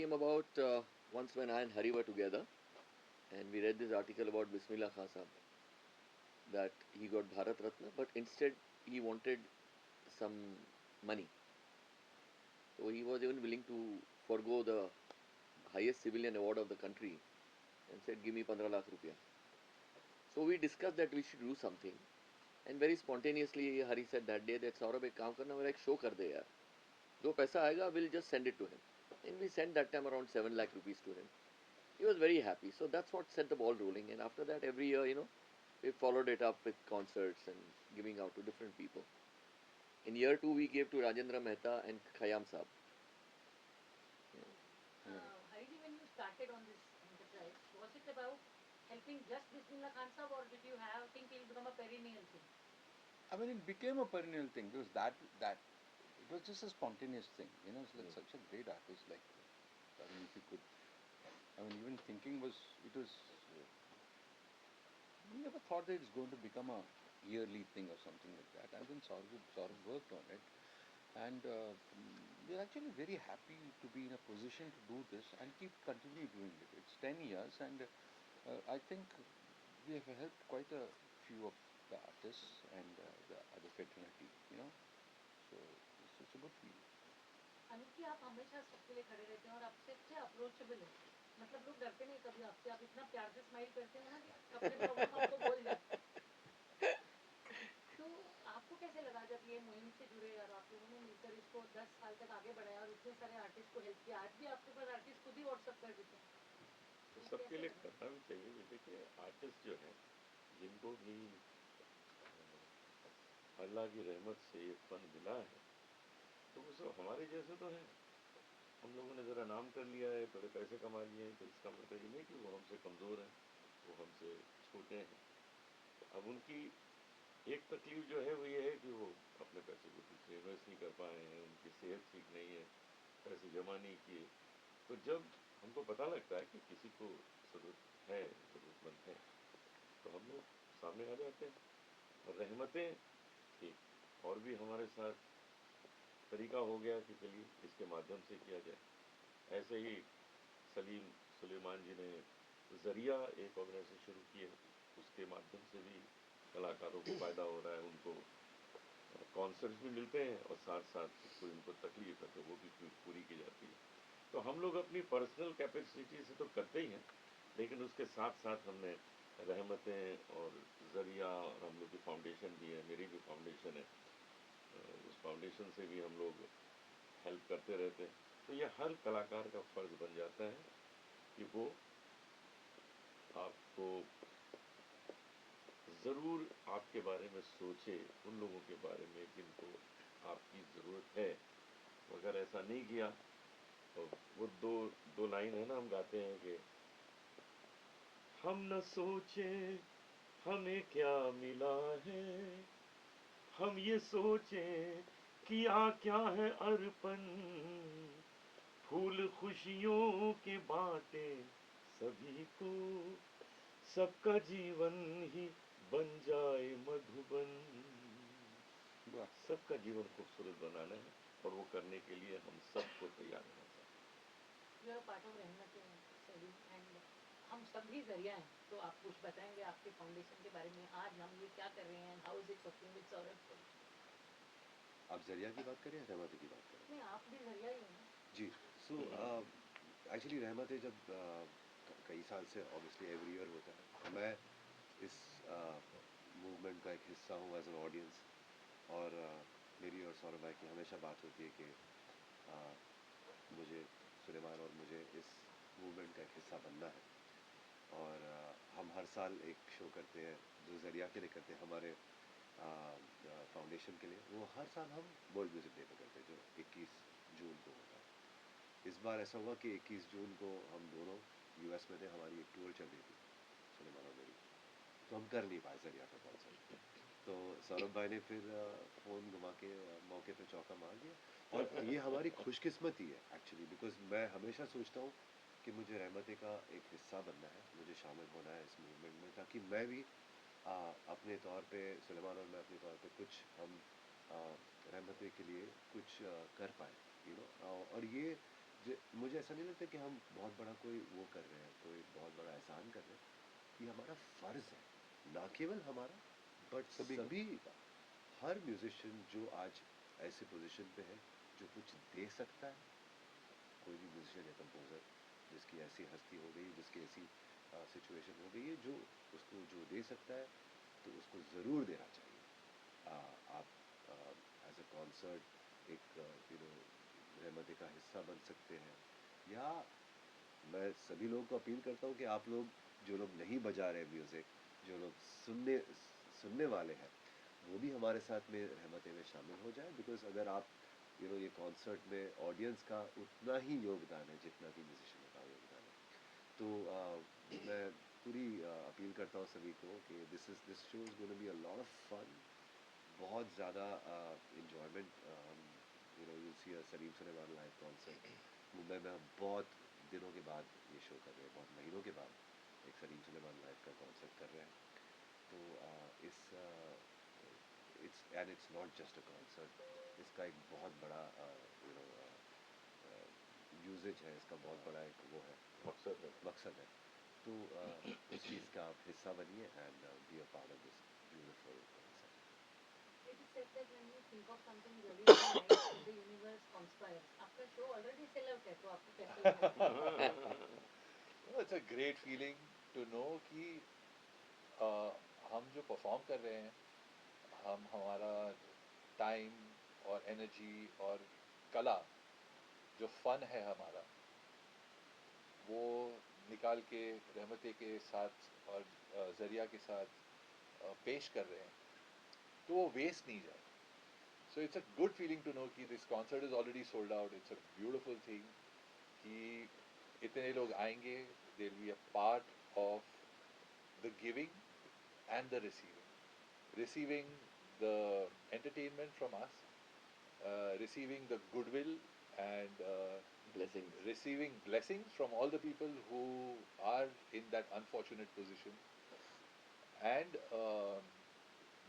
came about once when I and Hari were together, and we read this article about Bismillah Khan Sahab, that he got Bharat Ratna, but instead he wanted some money. So he was even willing to forego the highest civilian award of the country and said, "Give me 15 lakh rupiah." So we discussed that we should do something, and very spontaneously Hari said that day that Saurabh एक काम करना, मेरा एक show कर दे यार, जो पैसा आएगा we'll just send it to him. And we sent that time around 7 lakh rupees to him. He was very happy. So that's what set the ball rolling. And after that, every year, we followed it up with concerts and giving out to different people. In year two, we gave to Rajendra Mehta and Khayyam Saab. Hariji, when you started on this enterprise, was it about helping just Bismillah Khan Sahab, or did you think it will become a perennial thing? I mean, it became a perennial thing because that it was just a spontaneous thing. It's like such a great artist. Like, I mean, if you could, I mean, even thinking was, it was. We never thought that it's going to become a yearly thing or something like that. And then Saurabh worked on it. And we're actually very happy to be in a position to do this and continue doing it. It's 10 years, and I think we have helped quite a few of the artists and the other fraternity, So it's a good feeling. Amit ji, आप हमेशा सबके लिए खड़े रहते हैं और आपसे अच्छे अप्रोचेबल है, मतलब लोग डरते नहीं कभी आपसे, आप इतना प्यार से स्माइल करते हो ना कि अपने प्रॉब्लम आपको बोल जाते हैं। तो आपको कैसे लगा जब ये मुहिम से जुड़े और आप लोगों ने मिलकर इसको 10 साल तक आगे बढ़ाया और इतने सारे आर्टिस्ट को हेल्प किया? आज भी आपके पास आर्टिस्ट खुद ही व्हाट्सएप कर देते हैं, तो सबके लिए करना भी चाहिए। देखिए, आर्टिस्ट जो है, जिनको भी अल्लाह की रहमत से ये फन मिला है, तो वो सब हमारे जैसे तो हैं। हम लोगों ने ज़रा नाम कर लिया है, थोड़े पैसे कमा लिए हैं, तो इसका मतलब ये नहीं कि वो हमसे कमज़ोर हैं, वो हमसे छोटे हैं। अब उनकी एक तकलीफ जो है वो ये है कि वो अपने पैसे को दूसरे इन्वेस्ट नहीं कर पाए हैं, उनकी सेहत ठीक नहीं है, पैसे जमा नहीं किए। तो जब हमको पता लगता है कि किसी को ज़रूरत है, ज़रूरतमंद है, तो हम लोग सामने आ जाते हैं। और रहमतें एक और भी हमारे साथ तरीका हो गया कि चलिए इसके माध्यम से किया जाए। ऐसे ही सलीम सुलेमान जी ने ज़रिया एक ऑर्गेनाइजेशन शुरू की है, उसके माध्यम से भी कलाकारों को फ़ायदा हो रहा है, उनको कॉन्सर्ट्स भी मिलते हैं और साथ साथ कोई उनको तकलीफ है तो वो भी पूरी की जाती है। तो हम लोग अपनी पर्सनल कैपेसिटी से तो करते ही हैं, लेकिन उसके साथ साथ हमने रहमतें और ज़रिया और हम लोग की फाउंडेशन भी है, मेरी भी फाउंडेशन है, उस फाउंडेशन से भी हम लोग हेल्प करते रहते हैं। तो ये हर कलाकार का फ़र्ज़ बन जाता है कि वो आपको ज़रूर आपके बारे में सोचे, उन लोगों के बारे में जिनको आपकी ज़रूरत है। अगर ऐसा नहीं किया तो वो दो लाइन है ना, हम गाते हैं कि हम न सोचे हमें क्या मिला है, हम ये सोचें किया क्या है अर्पण, फूल खुशियों के बांटे सभी को, सबका जीवन ही बन जाए मधुबन। सबका जीवन खूबसूरत बनाना है और वो करने के लिए हम सबको तैयार रहना चाहिए। यू आर पार्ट ऑफ रहमत एंड हम सभी ज़रिया हैं, तो आप कुछ बताएंगे आपके फाउंडेशन के बारे में? आज हम ये क्या कर रहे हैं, how is it working with Saurabh? आप ज़रिया की बात करें या रहमत की बात करें? नहीं, आप भी ज़रिया ही हैं जी। सो एक्चुअली रहमत जब कई साल से ऑब्वियसली एवरी ईयर होता है, मैं इस मूवमेंट का एक हिस्सा हूँ एज एन ऑडियंस। और मेरी और सौरभ भाई की हमेशा बात होती है कि मुझे, सुलेमान और मुझे इस मूवमेंट का एक हिस्सा बनना है। और हम हर साल एक शो करते हैं जो ज़रिया के लिए करते हैं, हमारे फाउंडेशन के लिए। वो हर साल हम वर्ल्ड म्यूज़िक डे पे करते हैं जो 21 जून को होता है। इस बार ऐसा हुआ कि 21 जून को हम दोनों यूएस में थे, हमारी एक टूर चल रही थी सुलेमान और मेरी, तो हम कर नहीं पाए ज़रिया का कॉन्सर्ट। तो सौरभ भाई ने फिर फ़ोन घुमा के मौके पे चौका मार दिया। और ये हमारी खुशकिस्मती है एक्चुअली, बिकॉज़ मैं हमेशा सोचता हूँ कि मुझे रहमते का एक हिस्सा बनना है, मुझे शामिल होना है इस मूवमेंट में, ताकि मैं भी अपने तौर पे, सुलेमान और मैं अपने तौर पे कुछ हम रहमते के लिए कुछ कर पाएँ, और ये मुझे ऐसा नहीं लगता कि हम बहुत बड़ा कोई वो कर रहे हैं, कोई बहुत बड़ा एहसान कर रहे हैं। ये हमारा फ़र्ज़ है, ना केवल हमारा बट सभी का। सभी का। हर म्यूज़िशियन जो आज ऐसे पोजीशन पे है जो कुछ दे सकता है, कोई भी म्यूज़िशियन या कंपोज़र जिसकी ऐसी हस्ती हो गई, जिसकी ऐसी सिचुएशन हो गई है, जो उसको जो दे सकता है तो उसको ज़रूर देना चाहिए। आप एज अ कॉन्सर्ट एक रहमते का हिस्सा बन सकते हैं, या मैं सभी लोगों को अपील करता हूँ कि आप लोग जो लोग नहीं बजा रहे म्यूज़िक, जो लोग सुनने वाले हैं, वो भी हमारे साथ में रहमते में शामिल हो जाए। बिकॉज अगर आप ये कॉन्सर्ट में ऑडियंस का उतना ही योगदान है जितना कि म्यूजिशियन का योगदान है। तो मैं पूरी अपील करता हूँ सभी को कि this show is gonna be a lot of fun, बहुत ज़्यादा enjoyment. You see Salim Sulaiman live concert Mumbai में हम बहुत दिनों के बाद ये शो कर रहे हैं, बहुत महीनों के बाद एक सलीम सुलेमान लाइव का कॉन्सर्ट कर रहे हैं। तो इस it's not just a concert, इसका एक बहुत बड़ा यू नो यूजेज है, इसका बहुत बड़ा एक वो है, मकसद है। तो उस चीज़ का आप हिस्सा बनिए and be a part of this beautiful concert. It is said that when you think of something really, really nice, the universe conspires. आपका show already sell out है, तो आपको कैसे लगता है? No, it's a great feeling to know कि हम जो परफॉर्म कर रहे हैं, हम हमारा टाइम और एनर्जी और कला, जो फन है हमारा, वो निकाल के रहमते के साथ और ज़रिया के साथ पेश कर रहे हैं, तो वो वेस्ट नहीं जाए. So it's a good feeling to know कि this concert is already sold out. It's a beautiful thing कि इतने लोग आएंगे. They'll be a part of the giving and the receiving. Receiving the entertainment from us, receiving the goodwill and Blessings. receiving blessings from all the people who are in that unfortunate position, and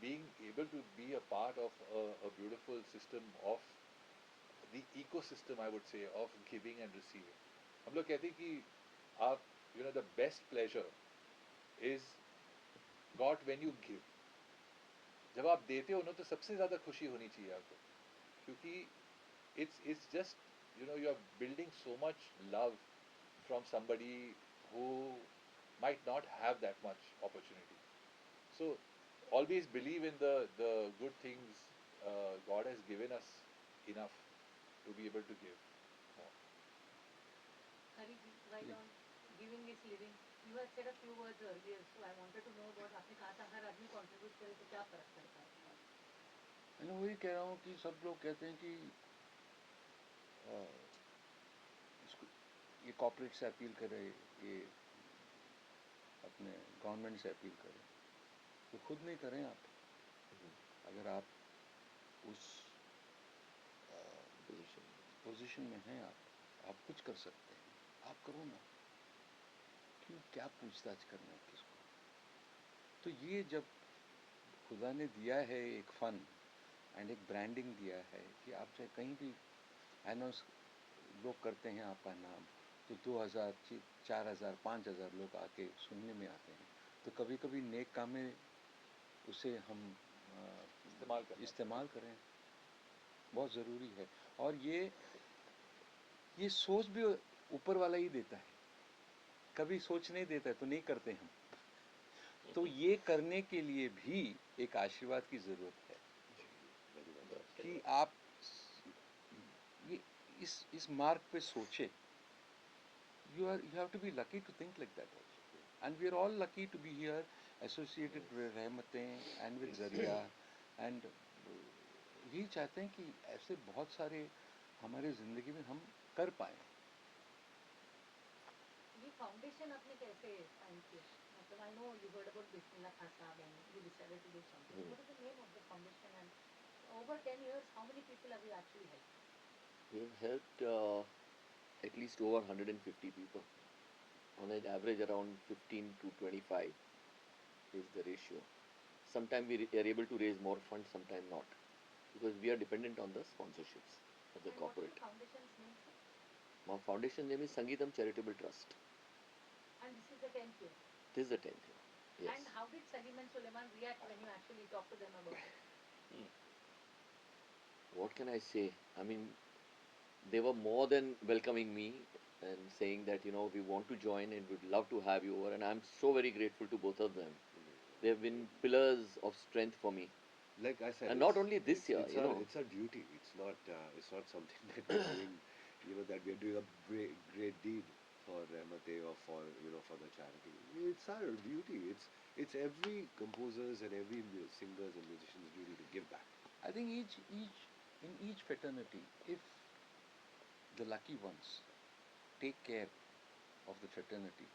being able to be a part of a beautiful system of the ecosystem, I would say, of giving and receiving. हम लोग कहते हैं कि आप the best pleasure is got when you give. जब आप देते हो ना, तो सबसे ज़्यादा खुशी होनी चाहिए आपको, क्योंकि it's just you are building so much love from somebody who might not have that much opportunity. So always believe in the good things God has given us enough to be able to give more. Hariji, right on. Giving is living. You had said a few words earlier, so I wanted to know about आपने कहा था हर आदमी contribute करे तो क्या फर्क पड़ता है? मैं वही कह रहा हूँ कि सब लोग कहते हैं कि इसको ये कॉर्पोरेट से अपील करे, ये अपने गवर्नमेंट से अपील करें, तो खुद नहीं करें आप. अगर आप उस Position. पोजीशन में हैं, आप कुछ कर सकते हैं, आप करो ना. क्यों, क्या पूछताछ करना है किसको? तो ये जब खुदा ने दिया है एक फन एंड एक ब्रांडिंग दिया है कि आप चाहे कहीं भी अनाउंस लोग करते हैं आपका नाम, तो 2000, 4000, 5000 लोग आके सुनने में आते हैं. तो कभी कभी नेक काम में उसे हम इस्तेमाल करें, बहुत ज़रूरी है. और ये सोच भी ऊपर वाला ही देता है, कभी सोच नहीं देता है तो नहीं करते हम. तो ये करने के लिए भी एक आशीर्वाद की ज़रूरत है कि आप ये इस मार्ग पे सोचे. you have to be lucky to think like that also, and we are all lucky to be here associated with रहमतें and with ज़रिया, and यही चाहते हैं कि ऐसे बहुत सारे हमारे ज़िंदगी में हम कर पाएँ. ये फाउंडेशन आपने कैसे फाइंड किया? मतलब I know you heard about Bismillah Khan Saab and you decided to do something. What is the name of the foundation, and over 10 years, how many people have you actually helped? We have helped at least over 150 people. On an average, around 15 to 25 is the ratio. Sometimes we are able to raise more funds, sometimes not, because we are dependent on the sponsorships of the And what is corporate. the foundation's name, sir? My foundation name is Sangeetam Charitable Trust. And this is the 10th year. This is the 10th year. Yes. And how did Salim and Suleiman react when you actually talked to them about it? What can I say? I mean, they were more than welcoming me and saying that, you know, we want to join and would love to have you over. And I'm so very grateful to both of them. They have been pillars of strength for me. Like I said, And not it's- only this year, it's you our, know. it's our duty. It's not something that we're doing, that we're doing a great deed for Rahmate or for the charity. It's our duty. It's every composer's and every singer's and musician's duty to give back. I think in each fraternity, if the lucky ones take care of the fraternity,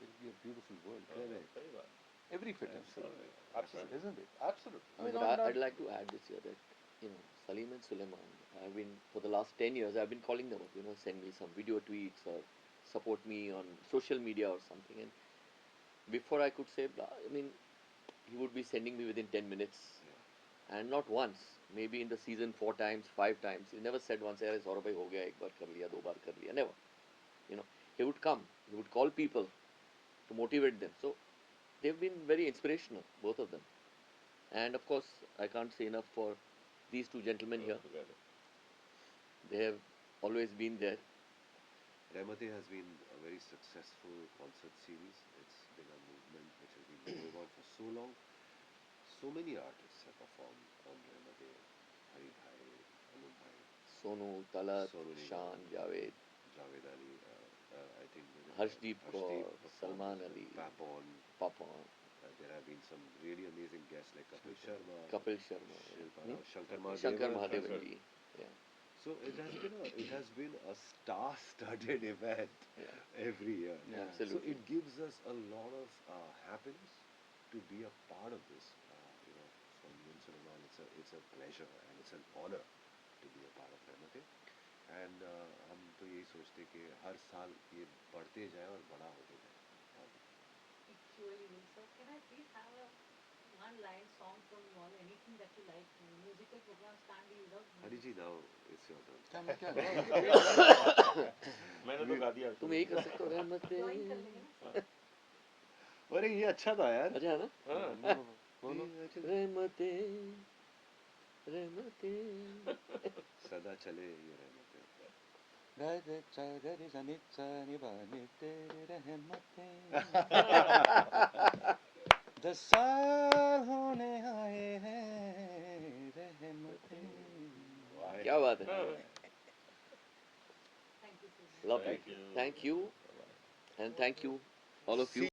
it will be a beautiful world. Correct. सही बात Every fraternity, Absolutely. absolutely, isn't it? Absolutely. I mean, I'd like to add this year that, you know, Salim and Suleiman, I've been, for the last 10 years, I've been calling them up, you know, send me some video tweets or support me on social media or something. And before I could say, blah, I mean, he would be sending me within 10 minutes. And not once, maybe in the season 4 times, 5 times. He never said once, "Yaar, Saurabh bhai, ho gaya, ek baar kar liya, do baar kar liya." Never. You know, he would come, he would call people to motivate them. So they've been very inspirational, both of them. And of course, I can't say enough for these two gentlemen here. together. They have always been there. Rahmate has been a very successful concert series. It's been a movement which has been going on for so long. So many artists have performed on Rahmate. Hari Bhai, Anub Bhai, Sonu, Talat, Sonu Nigam, Shan, Javed, Javed Ali, I think Harshdeep Kaur, performed Salman as well, Ali. Papon. Papon, There have been some really amazing guests like Kapil Sharma, Kapil Sharma, Shilpa hmm? Rao, Shankar Shankar Mahadevan. Mahadevan ji. Yeah, So it has been a star-studded event yeah, every year. Yeah. absolutely. So it gives us a lot of happiness to be a part of this. For me and Suleiman, it's a pleasure and it's an honor to be a part of Rahmate. And हम तो यही सोचते कि हर साल ये बढ़ते जाए और बड़ा होते जाए. It surely will. So can I please have a one-line song from you all? Anything that you like. Musical programs can't be without Hari music. ji, now it's your turn. क्या मैं क्या मैंने तो गा दिया तुम यही कर सकते हो, रहमते. Join कर लेंगे ना. अरे ये अच्छा था यार. अच्छा है ना? हाँ बोलो ये अच्छा- रहमते, रहमते. सदा चले ये रहमते. गरे चा गरे सा नि चा नि बा नि तेरे रहमतें 10 साल होने आए हैं रहमतें. क्या बात है? Thank you so much. Lovely. Thank you. Thank you. And thank you, all of you.